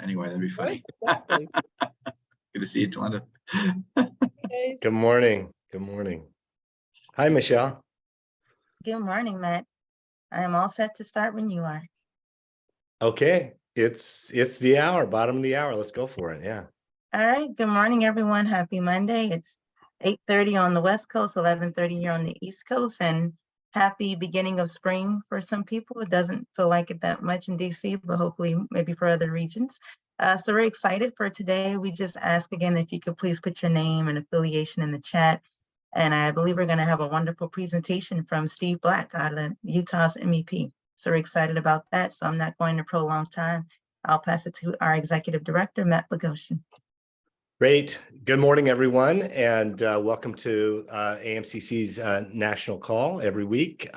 anyway. That'd be funny. Exactly. Good to see you, Glenda. Guys. Good morning. Good morning. Hi, Michelle. Good morning, Matt. I am all set to start when you are. Okay, it's the hour, bottom of the hour. Let's go for it. Yeah. All right. Good morning, everyone. Happy Monday. It's 8:30 on the West Coast, 11:30 here on the East Coast, and happy beginning of spring for some people. It doesn't feel like it that much in DC, but hopefully maybe for other regions. So we're excited for today. We just ask again if you could please put your name and affiliation in the chat. And I believe we're going to have a wonderful presentation from Steve Black out of Utah's MEP. So we're excited about that. So I'm not going to prolong time. I'll pass it to our Executive Director, Matt Bogosian. Great. Good morning, everyone, and welcome to AMCC's national call every week.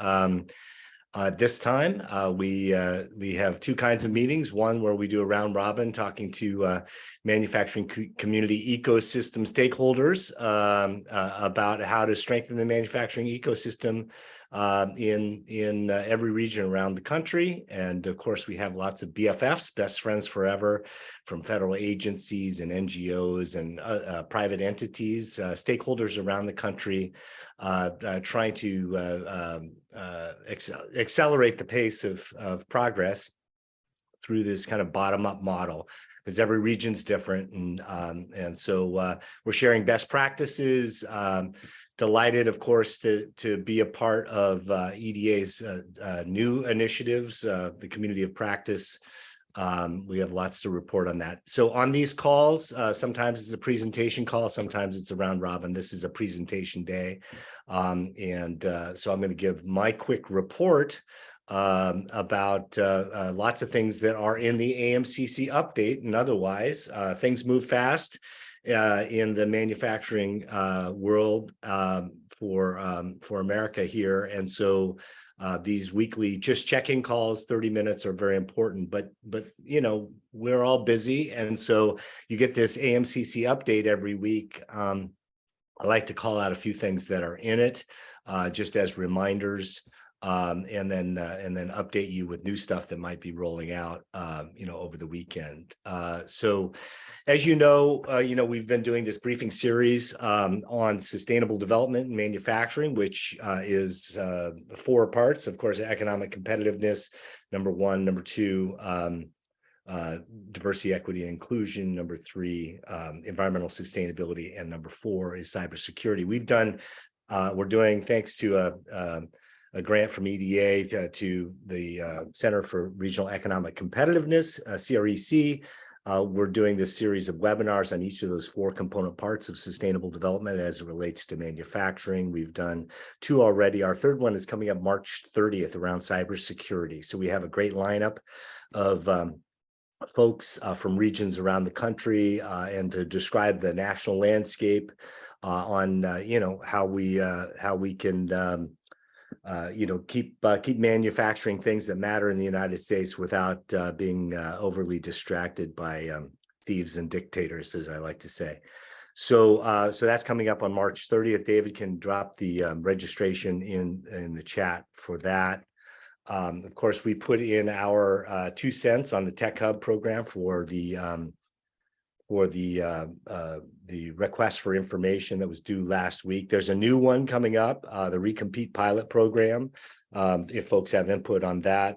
This time, we have two kinds of meetings. One where we do a round robin talking to manufacturing community ecosystem stakeholders about how to strengthen the manufacturing ecosystem in every region around the country. And of course, we have lots of BFFs, best friends forever, from federal agencies and NGOs and private entities, stakeholders around the country, trying to accelerate the pace of progress through this kind of bottom-up model, because every region's different, and so we're sharing best practices. Delighted, of course, to be a part of EDA's new initiatives, the Community of Practice. We have lots to report on that. So on these calls, sometimes it's a presentation call, sometimes it's a round robin. This is a presentation day. So I'm going to give my quick report about lots of things that are in the AMCC update and otherwise. Things move fast in the manufacturing world for America here. And so these weekly just check-in calls, 30 minutes, are very important, but you know, we're all busy. And so you get this AMCC update every week. I like to call out a few things that are in it, just as reminders, and then update you with new stuff that might be rolling out, over the weekend. So, as you know, we've been doing this briefing series on sustainable development and manufacturing, which is 4 parts. Of course, economic competitiveness, number 1. Number 2, diversity, equity, and inclusion. Number 3, environmental sustainability, and number 4 is cybersecurity. We're doing, thanks to a grant from EDA to the Center for Regional Economic Competitiveness, CREC. We're doing this series of webinars on each of those 4 component parts of sustainable development as it relates to manufacturing. We've done 2 already. Our 3rd one is coming up March 30th around cybersecurity. So we have a great lineup of folks from regions around the country, and to describe the national landscape on how we can keep manufacturing things that matter in the United States without being overly distracted by thieves and dictators, as I like to say. So that's coming up on March 30th. David can drop the registration in the chat for that. Of course, we put in our 2 cents on the Tech Hub program for the request for information that was due last week. There's a new one coming up, the Recompete pilot program. If folks have input on that,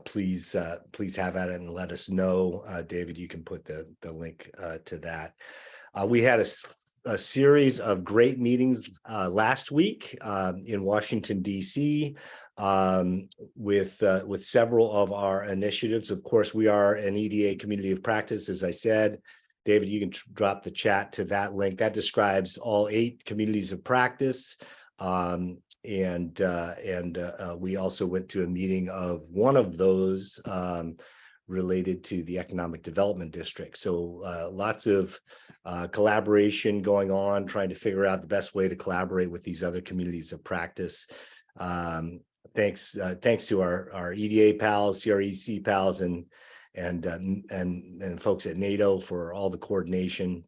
please have at it and let us know. David, you can put the link to that. We had a series of great meetings last week in Washington, D.C., with several of our initiatives. Of course, we are an EDA community of practice, as I said. David, you can drop the chat to that link. That describes all 8 communities of practice. We also went to a meeting of one of those related to the Economic Development District. So lots of collaboration going on, trying to figure out the best way to collaborate with these other communities of practice. Thanks to our EDA pals, CREC pals, and folks at NATO for all the coordination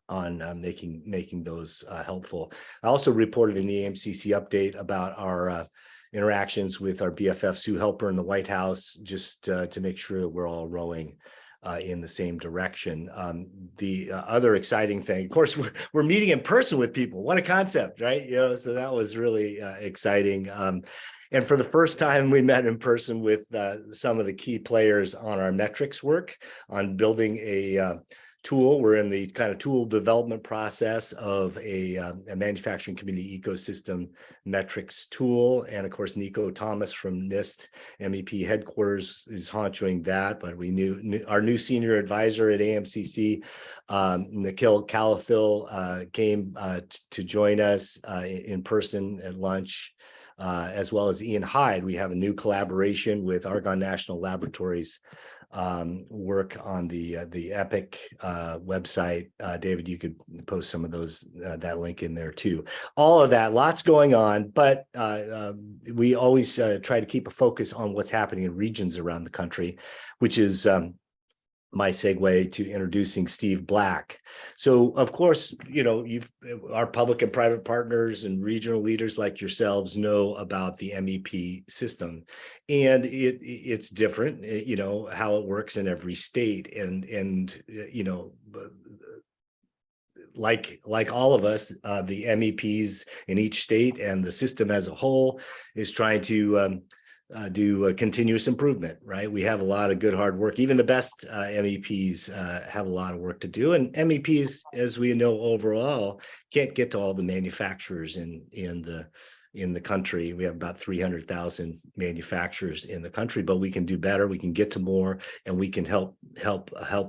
on making those helpful. I also reported in the AMCC update about our interactions with our BFF Sue Helper in the White House, just to make sure that we're all rowing in the same direction. The other exciting thing, of course, we're meeting in person with people. What a concept, right? You know, so that was really exciting. And for the first time, we met in person with some of the key players on our metrics work on building a tool. We're in the kind of tool development process of a manufacturing community ecosystem metrics tool. And of course, Nico Thomas from NIST MEP headquarters is honchoing that, but we knew our new senior advisor at AMCC, Nikhil Kalafil, came to join us in person at lunch. As well as Ian Hyde. We have a new collaboration with Argonne National Laboratories work on the EPIC website. David, you could post some of those, that link in there too. All of that, lots going on, but we always try to keep a focus on what's happening in regions around the country, which is my segue to introducing Steve Black. So of course, you know, our public and private partners and regional leaders like yourselves know about the MEP system, and it's different, you know, how it works in every state, and you know, like all of us, the MEPs in each state and the system as a whole is trying to do a continuous improvement, right? We have a lot of good hard work. Even the best MEPs have a lot of work to do, and MEPs, as we know overall, can't get to all the manufacturers in the country. We have about 300,000 manufacturers in the country, but we can do better. We can get to more, and we can help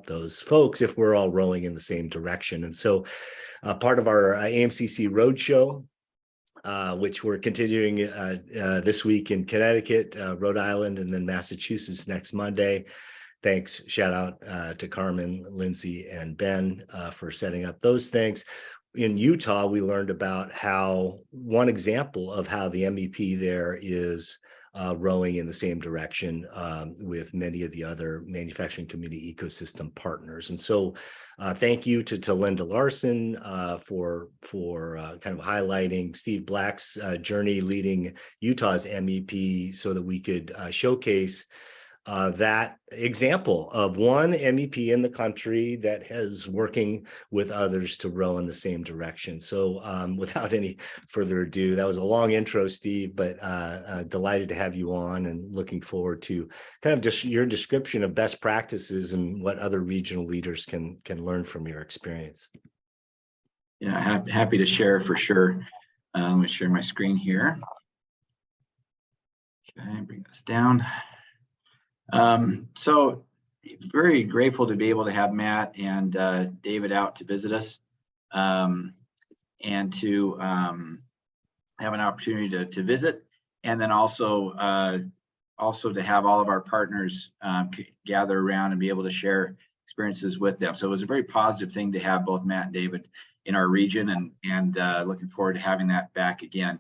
those folks if we're all rowing in the same direction. And so, part of our AMCC Roadshow, which we're continuing this week in Connecticut, Rhode Island, and then Massachusetts next Monday. Thanks, shout out to Carmen, Lindsay, and Ben for setting up those things. In Utah, we learned about how one example of how the MEP there is rowing in the same direction with many of the other manufacturing community ecosystem partners. And so thank you to Linda Larson for kind of highlighting Steve Black's journey leading Utah's MEP so that we could showcase that example of one MEP in the country that is working with others to row in the same direction. So without any further ado, that was a long intro, Steve, but delighted to have you on and looking forward to kind of just your description of best practices and what other regional leaders can learn from your experience. Yeah, happy to share for sure. Let me share my screen here. Okay, bring this down. So very grateful to be able to have Matt and David out to visit us, and to have an opportunity to visit, and then also to have all of our partners gather around and be able to share experiences with them. So it was a very positive thing to have both Matt and David in our region, and looking forward to having that back again.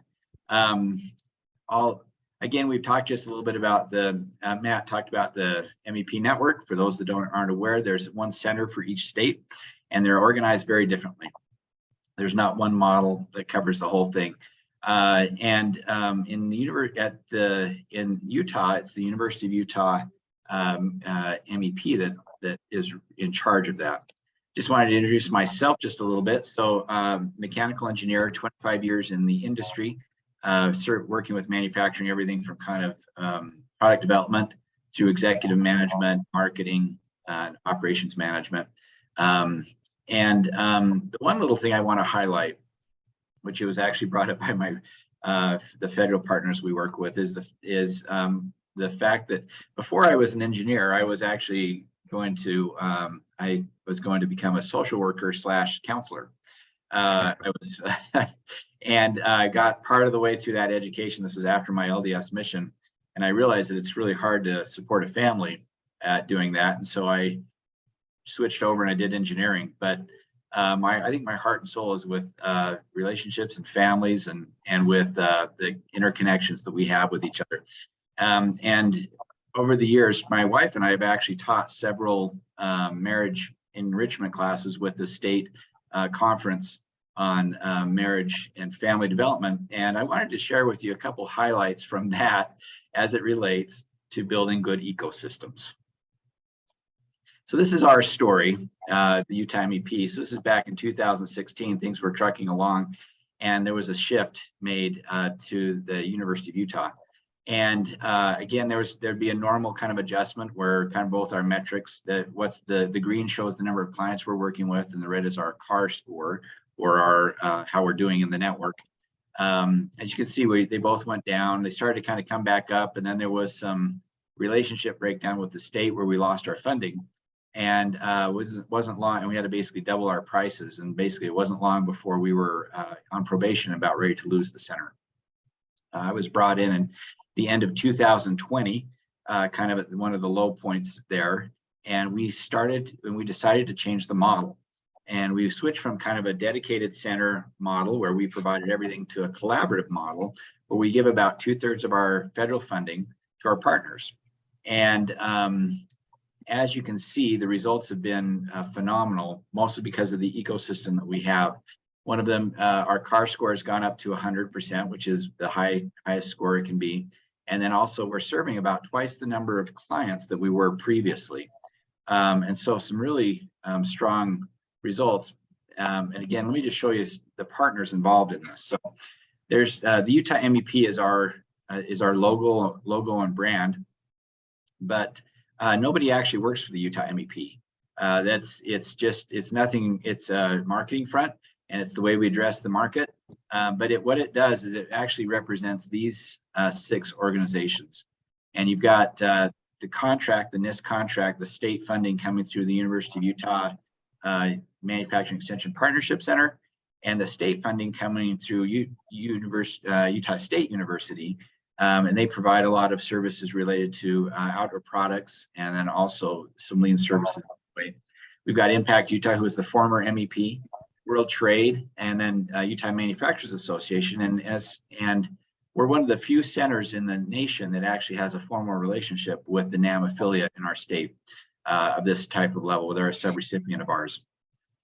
Again, we've talked just a little bit about Matt talked about the MEP network. For those that aren't aware, there's one center for each state, and they're organized very differently. There's not one model that covers the whole thing. In Utah, it's the University of Utah MEP that is in charge of that. Just wanted to introduce myself just a little bit. So mechanical engineer, 25 years in the industry. Working with manufacturing, everything from kind of product development to executive management, marketing, operations management. The one little thing I want to highlight, which it was actually brought up by my the federal partners we work with, is the fact that before I was an engineer, I was actually going to become a social worker / counselor. And I got part of the way through that education. This is after my LDS mission, and I realized that it's really hard to support a family at doing that. And so I switched over and I did engineering. But I think my heart and soul is with relationships and families, and with the interconnections that we have with each other. And over the years, my wife and I have actually taught several marriage enrichment classes with the state conference on marriage and family development. And I wanted to share with you a couple highlights from that as it relates to building good ecosystems. So this is our story, the Utah MEP. So this is back in 2016. Things were trucking along, and there was a shift made to the University of Utah. And again, there'd be a normal kind of adjustment where kind of both our metrics, that what's the green shows the number of clients we're working with, and the red is our CAR score, or our how we're doing in the network. As you can see, they both went down. They started to kind of come back up, and then there was some relationship breakdown with the state where we lost our funding. And wasn't long, and we had to basically double our prices. And basically, it wasn't long before we were on probation, about ready to lose the center. I was brought in the end of 2020, kind of at one of the low points there, and we decided to change the model. And we switched from kind of a dedicated center model where we provided everything to a collaborative model where we give about 2/3 of our federal funding to our partners. And as you can see, the results have been phenomenal, mostly because of the ecosystem that we have. One of them, our CAR score has gone up to 100%, which is the highest score it can be. And then also we're serving about twice the number of clients that we were previously. And so some really strong results. And again, let me just show you the partners involved in this. So there's the Utah MEP is our logo and brand, but nobody actually works for the Utah MEP. It's nothing. It's a marketing front, and it's the way we address the market. But what it does is it actually represents these 6 organizations. And you've got the contract, the NIST contract, the state funding coming through the University of Utah Manufacturing Extension Partnership Center, and the state funding coming through Utah State University. And they provide a lot of services related to outdoor products, and then also some lean services. We've got Impact Utah, who is the former MEP, World Trade, and then Utah Manufacturers Association. And we're one of the few centers in the nation that actually has a formal relationship with the NAM affiliate in our state of this type of level. They're a sub-recipient of ours.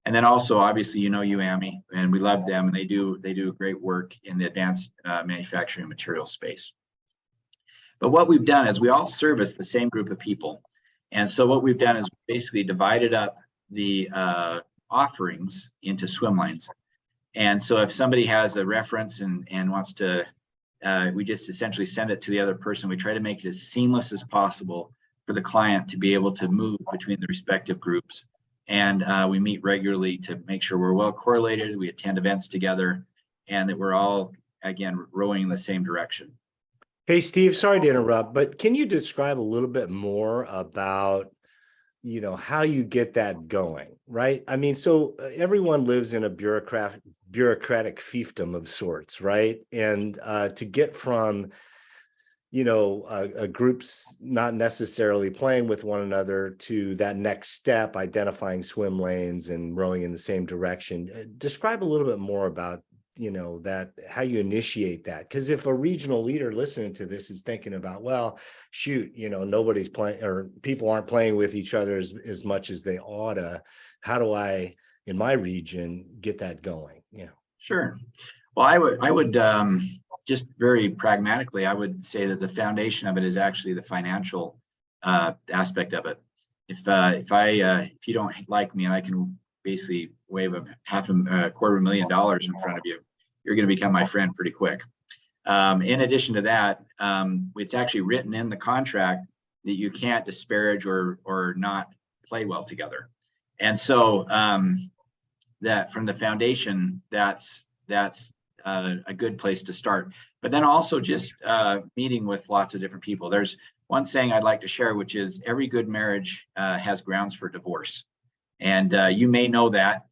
And then also, obviously, UAMI, and we love them, and they do great work in the advanced manufacturing material space. But what we've done is we all service the same group of people. And so what we've done is basically divided up the offerings into swim lanes. And so if somebody has a reference and wants to, we just essentially send it to the other person. We try to make it as seamless as possible for the client to be able to move between the respective groups. And we meet regularly to make sure we're well correlated. We attend events together, and that we're all, again, rowing in the same direction. Hey, Steve, sorry to interrupt, but can you describe a little bit more about, how you get that going, right? I mean, so everyone lives in a bureaucratic fiefdom of sorts, right? And to get from, a group's not necessarily playing with one another to that next step, identifying swim lanes and rowing in the same direction. Describe a little bit more about that, how you initiate that. Because if a regional leader listening to this is thinking about, well, shoot, nobody's playing, or people aren't playing with each other as much as they oughta, how do I, in my region, get that going? Yeah. Sure. Well, I would just very pragmatically, I would say that the foundation of it is actually the financial aspect of it. If you don't like me and I can basically wave $250,000 in front of you, you're going to become my friend pretty quick. In addition to that, it's actually written in the contract that you can't disparage or not play well together. And so that from the foundation, that's a good place to start. But then also just meeting with lots of different people. There's one saying I'd like to share, which is every good marriage has grounds for divorce. And you may know that,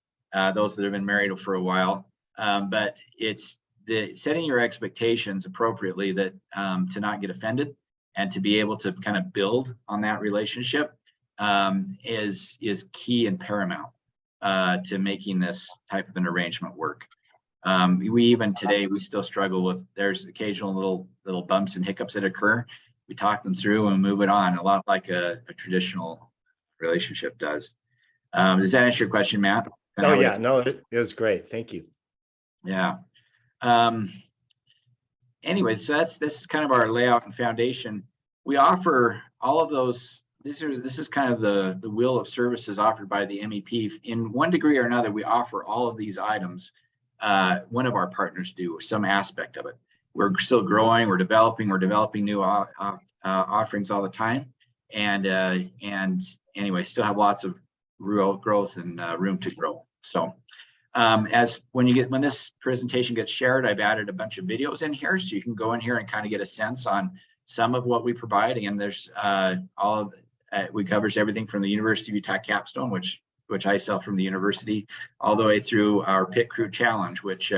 those that have been married for a while, but it's setting your expectations appropriately, that to not get offended and to be able to kind of build on that relationship is key and paramount to making this type of an arrangement work. We even today, we still struggle with, there's occasional little bumps and hiccups that occur. We talk them through and move it on, a lot like a traditional relationship does. Does that answer your question, Matt? Oh yeah, no, it was great. Thank you. Yeah. Anyway, so this is kind of our layout and foundation. We offer all of those this is kind of the wheel of services offered by the MEP. In one degree or another, we offer all of these items. One of our partners do some aspect of it. We're still growing, we're developing new offerings all the time. And anyway, still have lots of real growth and room to grow. So when this presentation gets shared, I've added a bunch of videos in here, so you can go in here and kind of get a sense on some of what we provide. Again, there's we covers everything from the University of Utah capstone, which I sell from the university, all the way through our pit crew challenge, which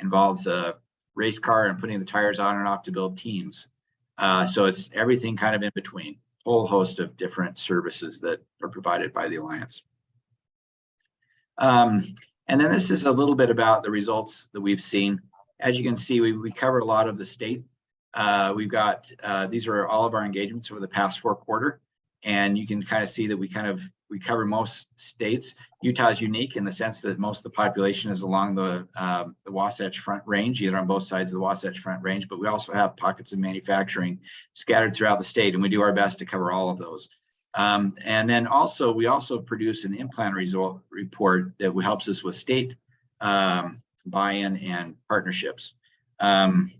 involves a race car and putting the tires on and off to build teams. So it's everything kind of in between, whole host of different services that are provided by the Alliance. And then this is a little bit about the results that we've seen. As you can see, we cover a lot of the state. We've got, these are all of our engagements over the past 4 quarters. And you can kind of see that we cover most states. Utah is unique in the sense that most of the population is along the Wasatch Front Range, either on both sides of the Wasatch Front Range, but we also have pockets of manufacturing scattered throughout the state, and we do our best to cover all of those. And then also, we also produce an implant result report that helps us with state buy-in and partnerships. And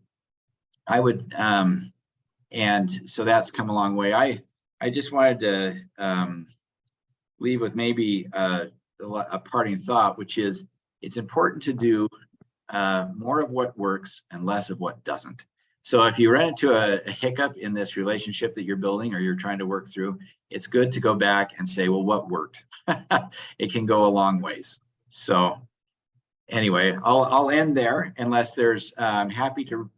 so that's come a long way. I just wanted to leave with maybe a parting thought, which is it's important to do more of what works and less of what doesn't. So if you run into a hiccup in this relationship that you're building or you're trying to work through, it's good to go back and say, well, what worked? It can go a long ways. So anyway, I'll end there unless there's, I'm happy to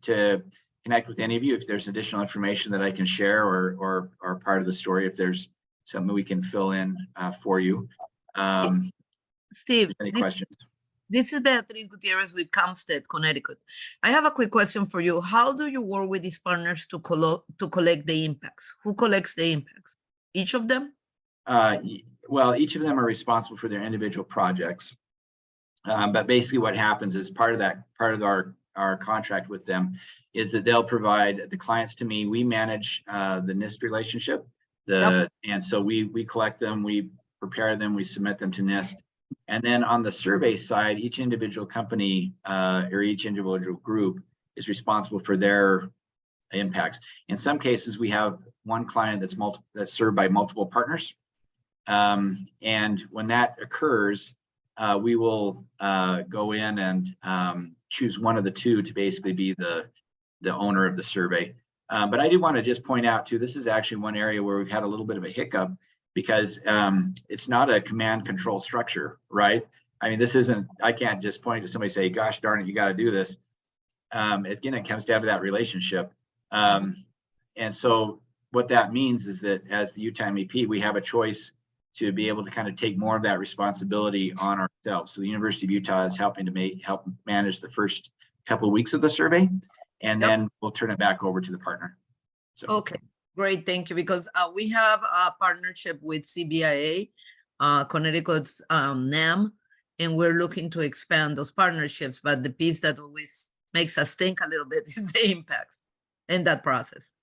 connect with any of you if there's additional information that I can share or part of the story, if there's something we can fill in for you. Steve, any questions? This is Beatriz Gutierrez with Campstead, Connecticut. I have a quick question for you. How do you work with these partners to collect the impacts? Who collects the impacts? Each of them? Well, each of them are responsible for their individual projects. But basically what happens is part of our contract with them is that they'll provide the clients to me. We manage the NIST relationship. And so we collect them, we prepare them, we submit them to NIST. And then on the survey side, each individual company or each individual group is responsible for their impacts. In some cases, we have one client that's served by multiple partners. And when that occurs, we will go in and choose one of the two to basically be the owner of the survey. But I do want to just point out too, this is actually one area where we've had a little bit of a hiccup because it's not a command control structure, right? I mean, this isn't, I can't just point to somebody and say, gosh darn it, you got to do this. Again, it comes down to that relationship. And so what that means is that as the Utah MEP, we have a choice to be able to kind of take more of that responsibility on ourselves. So the University of Utah is helping to help manage the first couple of weeks of the survey, and then we'll turn it back over to the partner. So. Okay, great, thank you. Because we have a partnership with CBIA, Connecticut's NAM, and we're looking to expand those partnerships. But the piece that always makes us think a little bit is the impacts in that process.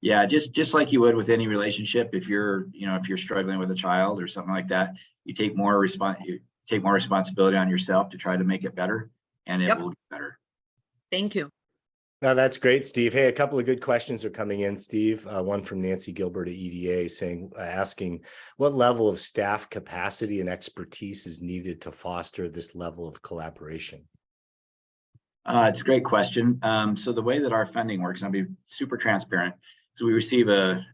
Yeah, just like you would with any relationship, if you're struggling with a child or something like that, you take more responsibility on yourself to try to make it better, and it will get better. Thank you. No, that's great, Steve. Hey, a couple of good questions are coming in, Steve. One from Nancy Gilbert at EDA asking what level of staff capacity and expertise is needed to foster this level of collaboration? It's a great question. So the way that our funding works, and I'll be super transparent. So we receive a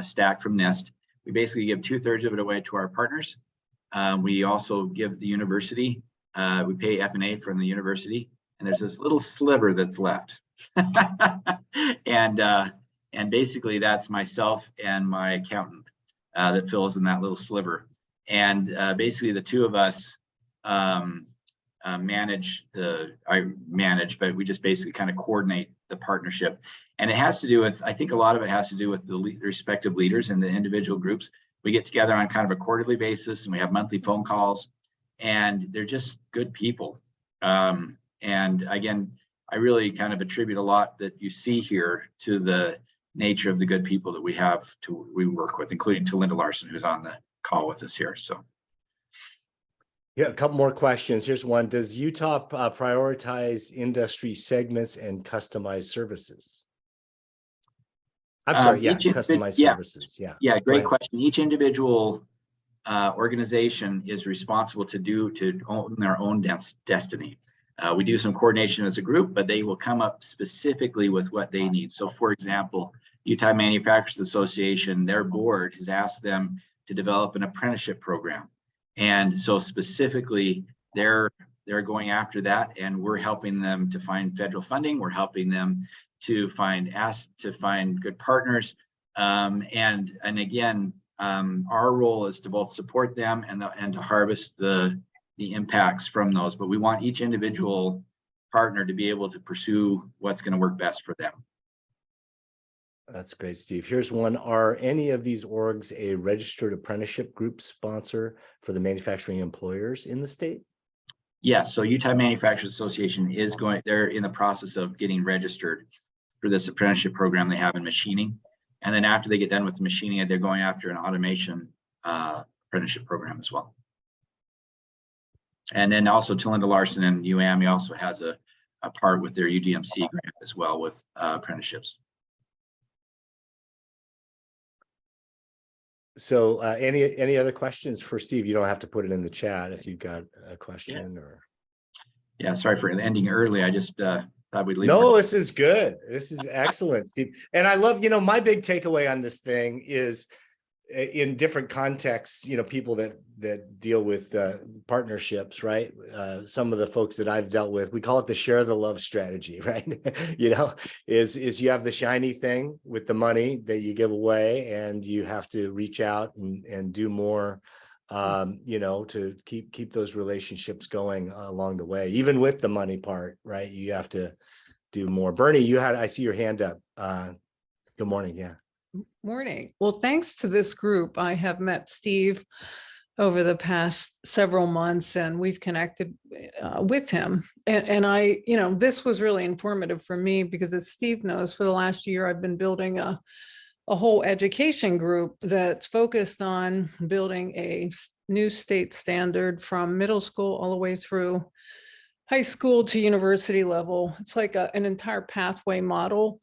stack from NIST. We basically give 2/3 of it away to our partners. We also give the university, we pay F&A from the university, and there's this little sliver that's left. And basically that's myself and my accountant that fills in that little sliver. And basically the two of us manage, but we just basically kind of coordinate the partnership. And it has to do with, I think a lot of it has to do with the respective leaders in the individual groups. We get together on kind of a quarterly basis, and we have monthly phone calls, and they're just good people. And again, I really kind of attribute a lot that you see here to the nature of the good people that we work with, including to Linda Larson, who's on the call with us here. So. Yeah, a couple more questions. Here's one. Does Utah prioritize industry segments and customized services? I'm sorry, yeah, customized services. Yeah. Yeah, great question. Each individual organization is responsible to own their own destiny. We do some coordination as a group, but they will come up specifically with what they need. So for example, Utah Manufacturers Association, their board has asked them to develop an apprenticeship program. And so specifically, they're going after that, and we're helping them to find federal funding. We're helping them to find good partners. And again, our role is to both support them and to harvest the impacts from those. But we want each individual partner to be able to pursue what's going to work best for them. That's great, Steve. Here's one. Are any of these orgs a registered apprenticeship group sponsor for the manufacturing employers in the state? Yes. So Utah Manufacturers Association they're in the process of getting registered for this apprenticeship program they have in machining. And then after they get done with the machining, they're going after an automation apprenticeship program as well. And then also Linda Larson and UAMI also has a part with their UDMC grant as well with apprenticeships. So any other questions for Steve? You don't have to put it in the chat if you've got a question or. Yeah, sorry for ending early. I just thought we'd leave. No, this is good. This is excellent, Steve. And I love, my big takeaway on this thing is in different contexts, people that deal with partnerships, right? Some of the folks that I've dealt with, we call it the share the love strategy, right? Is you have the shiny thing with the money that you give away, and you have to reach out and do more, to keep those relationships going along the way, even with the money part, right? You have to do more. Bernie, I see your hand up. Good morning. Yeah. Morning. Well, thanks to this group, I have met Steve over the past several months, and we've connected with him. And I, this was really informative for me because, as Steve knows, for the last year, I've been building a whole education group that's focused on building a new state standard from middle school all the way through high school to university level. It's like an entire pathway model.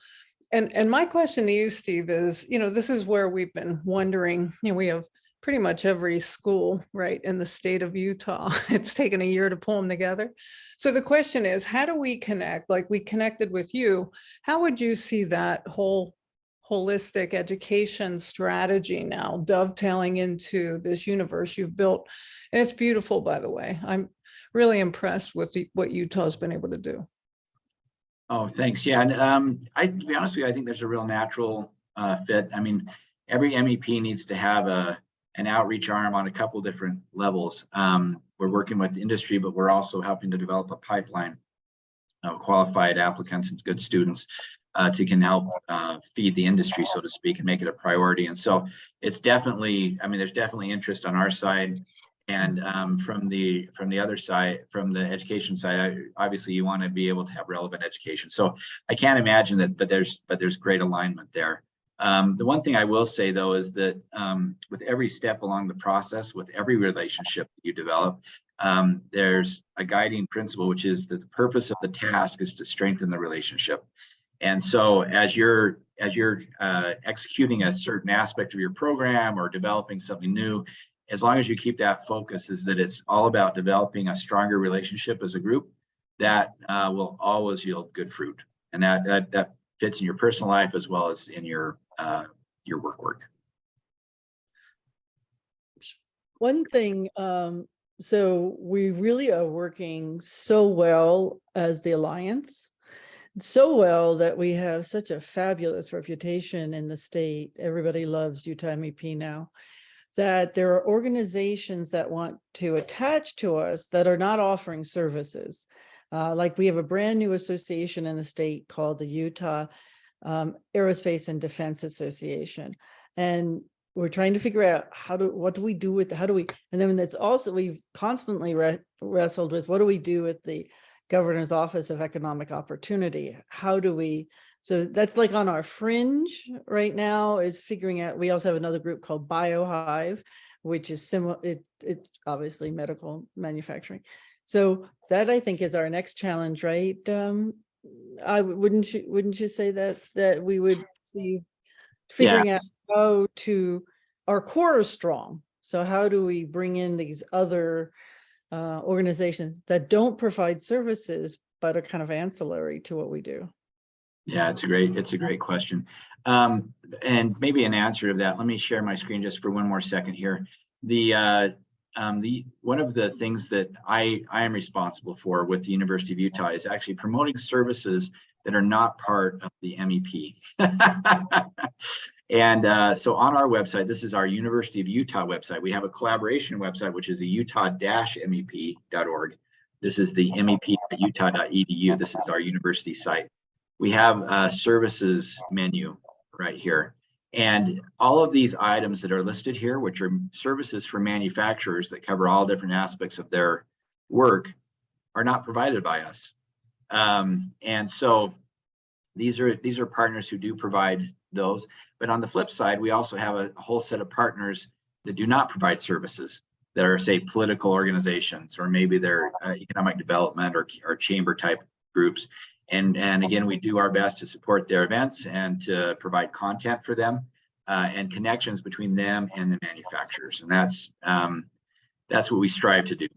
And my question to you, Steve, is, this is where we've been wondering, we have pretty much every school, right, in the state of Utah. It's taken a year to pull them together. So the question is, how do we connect? Like we connected with you. How would you see that whole holistic education strategy now dovetailing into this universe you've built? And it's beautiful, by the way. I'm really impressed with what Utah's been able to do. Oh, thanks. Yeah, and to be honest with you, I think there's a real natural fit. I mean, every MEP needs to have an outreach arm on a couple different levels. We're working with industry, but we're also helping to develop a pipeline of qualified applicants and good students can help feed the industry, so to speak, and make it a priority. And so it's definitely, there's definitely interest on our side. And from the other side, from the education side, obviously you want to be able to have relevant education. So I can't imagine that, but there's great alignment there. The one thing I will say though is that with every step along the process, with every relationship that you develop, there's a guiding principle, which is that the purpose of the task is to strengthen the relationship. And so as you're executing a certain aspect of your program or developing something new, as long as you keep that focus, is that it's all about developing a stronger relationship as a group, that will always yield good fruit. And that fits in your personal life as well as in your work. One thing, so we really are working so well as the Alliance, so well that we have such a fabulous reputation in the state. Everybody loves Utah MEP now. That there are organizations that want to attach to us that are not offering services. Like we have a brand new association in the state called the Utah Aerospace and Defense Association. And we're trying to figure out what do we do with, and then it's also, we've constantly wrestled with what do we do with the Governor's Office of Economic Opportunity. How do we, so that's like on our fringe right now, is figuring out, we also have another group called BioHive, which is similar, it obviously medical manufacturing. So that I think is our next challenge, right? Wouldn't you say that we would see figuring out how to, our core is strong. So how do we bring in these other organizations that don't provide services, but are kind of ancillary to what we do? Yeah, it's a great question. And maybe an answer to that, let me share my screen just for one more second here. One of the things that I am responsible for with the University of Utah is actually promoting services that are not part of the MEP. And so on our website, this is our University of Utah website. We have a collaboration website, which is the utah-mep.org. This is the mep.utah.edu. This is our university site. We have a services menu right here. And all of these items that are listed here, which are services for manufacturers that cover all different aspects of their work, are not provided by us. And so these are partners who do provide those. But on the flip side, we also have a whole set of partners that do not provide services, that are, say, political organizations, or maybe they're economic development or chamber type groups. And again, we do our best to support their events and to provide content for them and connections between them and the manufacturers. And that's what we strive to do.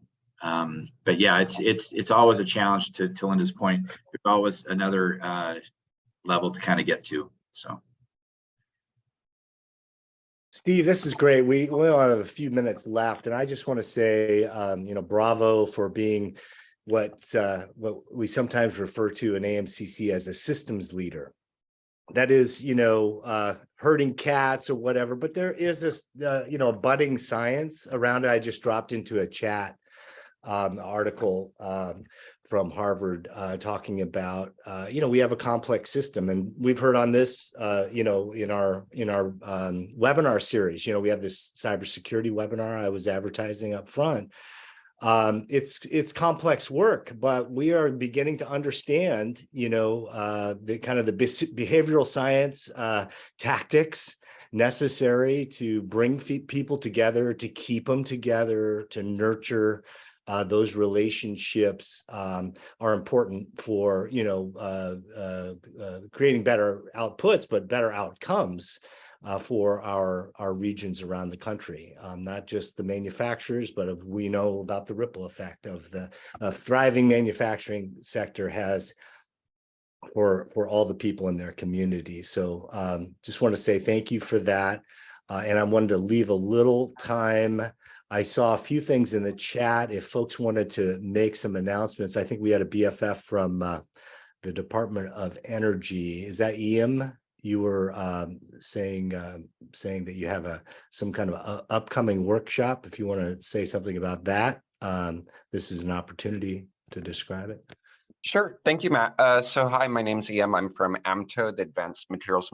But yeah, it's always a challenge. To Linda's point, there's always another level to kind of get to. So, Steve, this is great. We only have a few minutes left, and I just want to say, bravo for being what we sometimes refer to in AMCC as a systems leader. That is, herding cats or whatever, but there is this, budding science around it. I just dropped into a chat article from Harvard talking about, we have a complex system, and we've heard on this, in our webinar series, we have this cybersecurity webinar I was advertising up front. It's complex work, but we are beginning to understand, the kind of the behavioral science tactics necessary to bring people together, to keep them together, to nurture those relationships are important for, creating better outputs, but better outcomes for our regions around the country, not just the manufacturers, but we know about the ripple effect of the thriving manufacturing sector has for all the people in their community. So just want to say thank you for that. And I wanted to leave a little time. I saw a few things in the chat. If folks wanted to make some announcements, I think we had a BFF from the Department of Energy. Is that Ian? You were saying that you have some kind of upcoming workshop. If you want to say something about that, this is an opportunity to describe it. Sure. Thank you, Matt. So hi, my name's Ian. I'm from AMTO, the Advanced Materials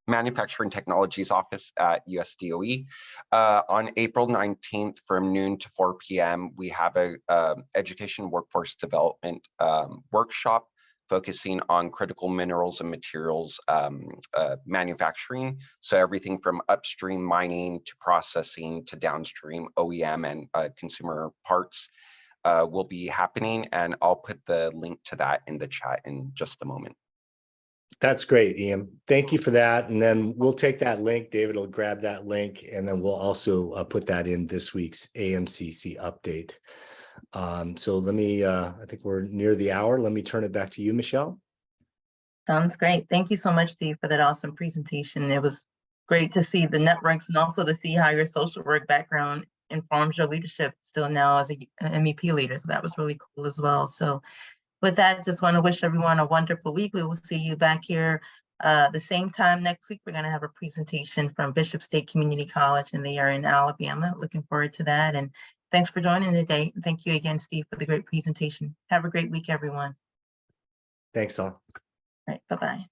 Manufacturing Technologies Office at USDOE. On April 19th from noon to 4 p.m., we have a education workforce development workshop focusing on critical minerals and materials manufacturing. So everything from upstream mining to processing to downstream OEM and consumer parts will be happening. And I'll put the link to that in the chat in just a moment. That's great, Ian. Thank you for that. And then we'll take that link. David will grab that link, and then we'll also put that in this week's AMCC update. So let me, I think we're near the hour. Let me turn it back to you, Michelle. Sounds great. Thank you so much, Steve, for that awesome presentation. It was great to see the networks and also to see how your social work background informs your leadership still now as an MEP leader. So that was really cool as well. So with that, just want to wish everyone a wonderful week. We will see you back here the same time next week. We're going to have a presentation from Bishop State Community College, and they are in Alabama. Looking forward to that. And thanks for joining today. Thank you again, Steve, for the great presentation. Have a great week, everyone. Thanks all. All right, bye-bye.